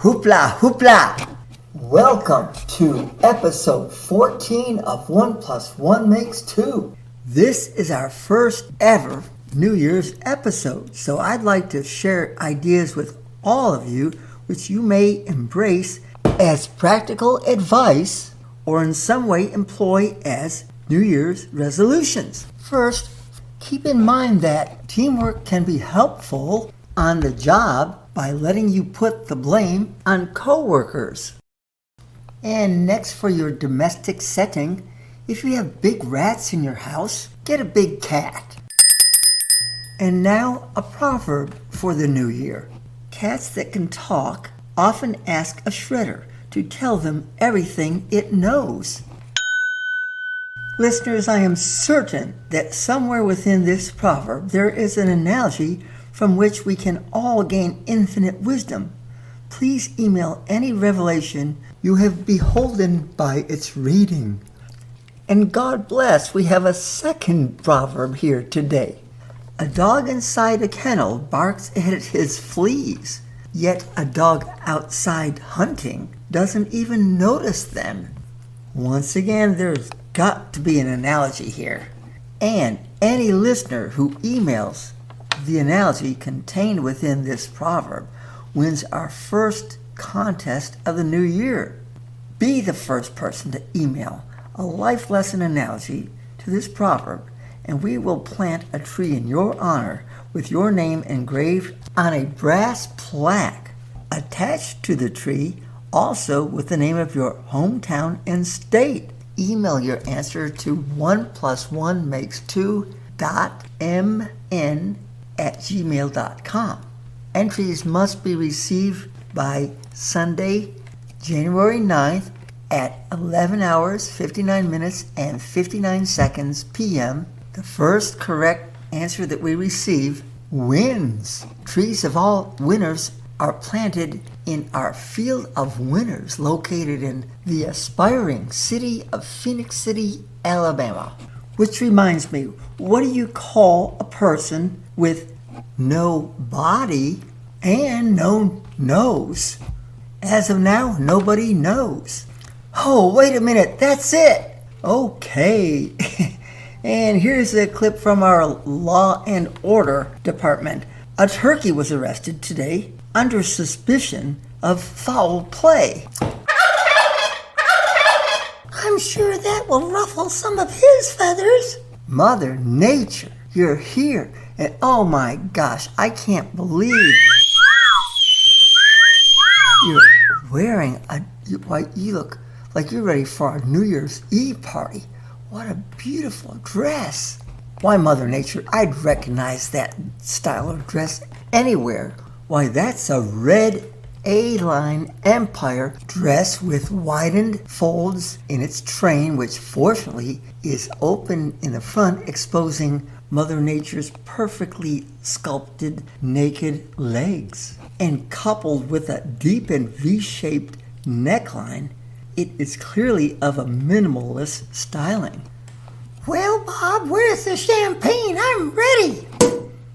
Hoopla, hoopla! Welcome to episode 14 of 1 + 1 makes 2. This is our first ever New Year's episode, so I'd like to share ideas with all of you which you may embrace as practical advice or in some way employ as New Year's resolutions. First, keep in mind that teamwork can be helpful on the job by letting you put the blame on coworkers. And next, for your domestic setting, if you have big rats in your house, get a big cat. And now, a proverb for the new year. Cats that can talk often ask a shredder to tell them everything it knows. Listeners, I am certain that somewhere within this proverb there is an analogy from which we can all gain infinite wisdom. Please email any revelation you have beholden by its reading. And God bless, we have a second proverb here today. A dog inside a kennel barks at his fleas, yet a dog outside hunting doesn't even notice them. Once again, there's got to be an analogy here. And any listener who emails the analogy contained within this proverb wins our first contest of the new year. Be the first person to email a life lesson analogy to this proverb, and we will plant a tree in your honor with your name engraved on a brass plaque. Attached to the tree, also with the name of your hometown and state. Email your answer to 1 + 1 makes 2.mn@gmail.com. Entries must be received by Sunday, January 9th at 11 hours, 59 minutes, and 59 seconds p.m. The first correct answer that we receive wins. Trees of all winners are planted in our Field of Winners located in the aspiring city of Phoenix City, Alabama. Which reminds me, what do you call a person with no body and no nose? As of now, nobody knows. Oh, wait a minute, that's it. Okay. And here's a clip from our Law and Order department. A turkey was arrested today under suspicion of foul play. I'm sure that will ruffle some of his feathers. Mother Nature, you're here. And oh my gosh, I can't believe you're wearing you look like you're ready for a New Year's Eve party. What a beautiful dress. Why, Mother Nature, I'd recognize that style of dress anywhere. Why, that's a red A-line Empire dress with widened folds in its train, which fortunately is open in the front, exposing Mother Nature's perfectly sculpted naked legs. And coupled with a deep and V-shaped neckline, it is clearly of a minimalist styling. Well, Bob, where's the champagne? I'm ready.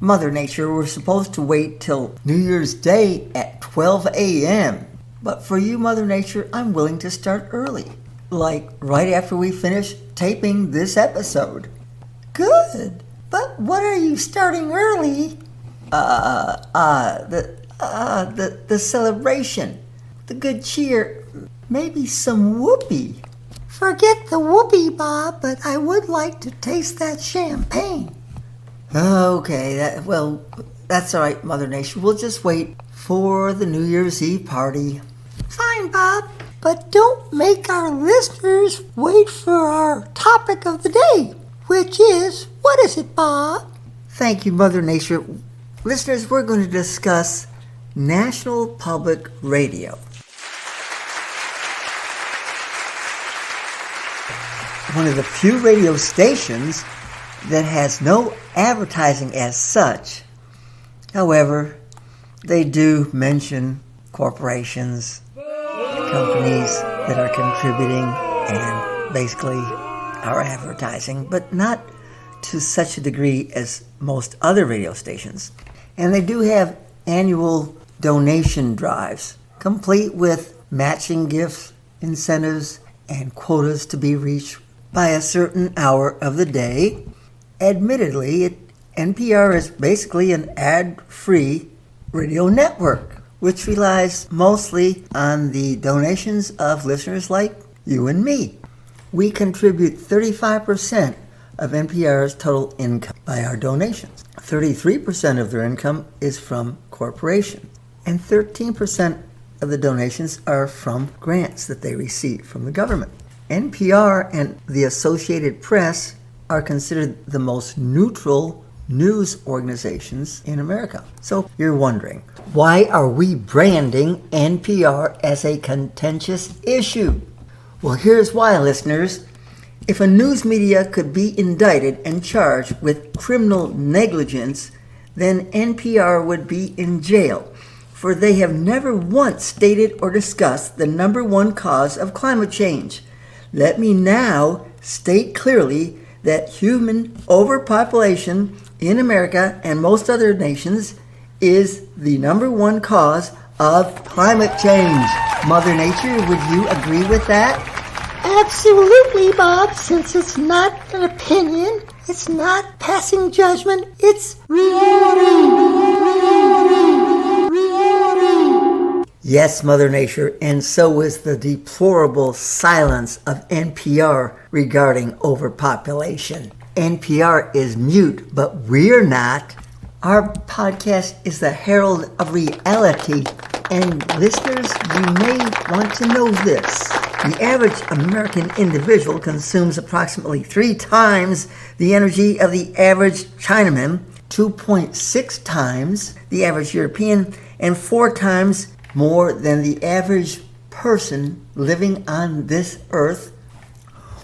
Mother Nature, we're supposed to wait till New Year's Day at 12 a.m. But for you, Mother Nature, I'm willing to start early. Like right after we finish taping this episode. Good. But what are you starting early? The celebration. The good cheer. Maybe some whoopee. Forget the whoopee, Bob, but I would like to taste that champagne. Okay, that's all right, Mother Nature. We'll just wait for the New Year's Eve party. Fine, Bob, but don't make our listeners wait for our topic of the day, which is, what is it, Bob? Thank you, Mother Nature. Listeners, we're going to discuss National Public Radio. One of the few radio stations that has no advertising as such. However, they do mention corporations, companies that are contributing and basically are advertising, but not to such a degree as most other radio stations. And they do have annual donation drives complete with matching gifts, incentives, and quotas to be reached by a certain hour of the day. Admittedly, NPR is basically an ad-free radio network, which relies mostly on the donations of listeners like you and me. We contribute 35% of NPR's total income by our donations. 33% of their income is from corporations, and 13% of the donations are from grants that they receive from the government. NPR and the Associated Press are considered the most neutral news organizations in America. So you're wondering, why are we branding NPR as a contentious issue? Well, here's why, listeners. If a news media could be indicted and charged with criminal negligence, then NPR would be in jail, for they have never once stated or discussed the number one cause of climate change. Let me now state clearly that human overpopulation in America and most other nations is the number one cause of climate change. Mother Nature, would you agree with that? Absolutely, Bob, since it's not an opinion, it's not passing judgment, it's reality. Yes, Mother Nature, and so is the deplorable silence of NPR regarding overpopulation. NPR is mute, but we're not. Our podcast is the herald of reality, and listeners, you may want to know this. The average American individual consumes approximately 3 times the energy of the average Chinaman, 2.6 times the average European, and 4 times more than the average person living on this earth.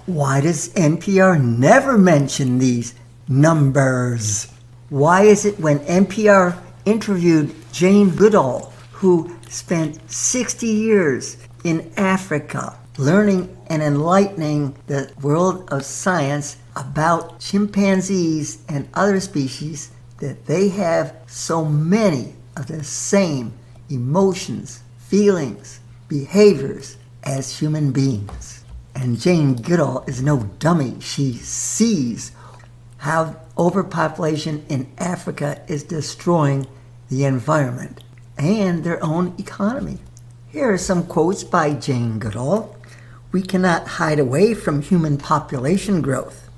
Why does NPR never mention these numbers? Why is it when NPR interviewed Jane Goodall, who spent 60 years in Africa learning and enlightening the world of science about chimpanzees and other species, that they have so many of the same emotions, feelings, behaviors as human beings? And Jane Goodall is no dummy. She sees how overpopulation in Africa is destroying the environment and their own economy. Here are some quotes by Jane Goodall. We cannot hide away from human population growth.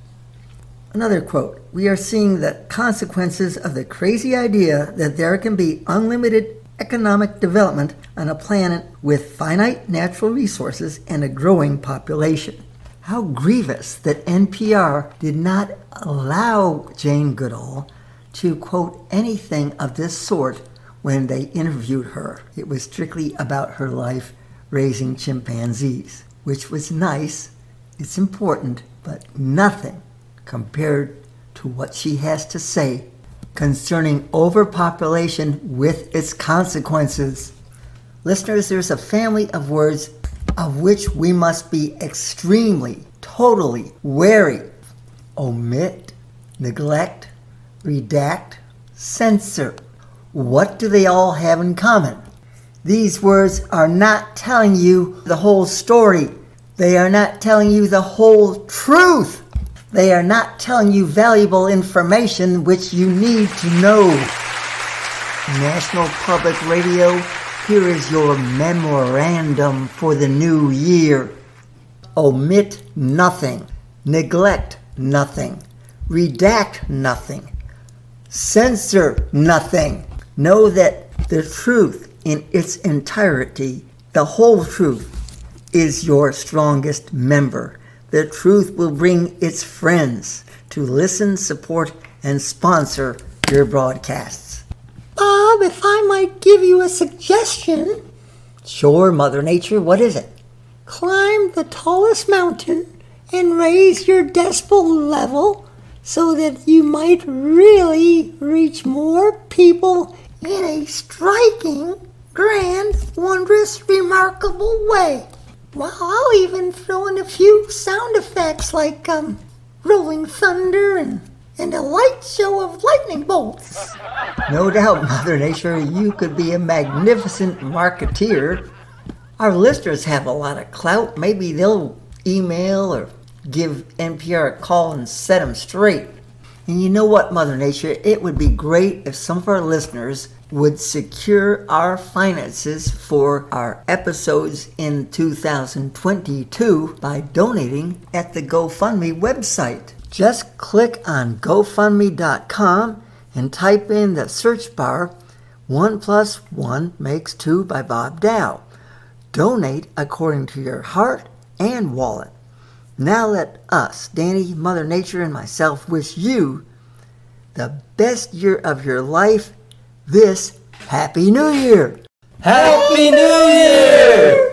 Another quote, we are seeing the consequences of the crazy idea that there can be unlimited economic development on a planet with finite natural resources and a growing population. How grievous that NPR did not allow Jane Goodall to quote anything of this sort when they interviewed her. It was strictly about her life raising chimpanzees, which was nice, it's important, but nothing compared to what she has to say concerning overpopulation with its consequences. Listeners, there's a family of words of which we must be extremely, totally wary. Omit, neglect, redact, censor. What do they all have in common? These words are not telling you the whole story. They are not telling you the whole truth. They are not telling you valuable information which you need to know. National Public Radio, here is your memorandum for the new year. Omit nothing. Neglect nothing. Redact nothing. Censor nothing. Know that the truth in its entirety, the whole truth, is your strongest member. The truth will bring its friends to listen, support, and sponsor your broadcasts. Bob, if I might give you a suggestion. Sure, Mother Nature, what is it? Climb the tallest mountain and raise your decibel level so that you might really reach more people in a striking, grand, wondrous, remarkable way. Well, I'll even throw in a few sound effects like rolling thunder and a light show of lightning bolts. No doubt, Mother Nature, you could be a magnificent marketeer. Our listeners have a lot of clout. Maybe they'll email or give NPR a call and set them straight. And you know what, Mother Nature? It would be great if some of our listeners would secure our finances for our episodes in 2022 by donating at the GoFundMe website. Just click on GoFundMe.com and type in the search bar 1 + 1 makes 2 by Bob Dow. Donate according to your heart and wallet. Now let us, Danny, Mother Nature, and myself wish you the best year of your life this Happy New Year! Happy New Year!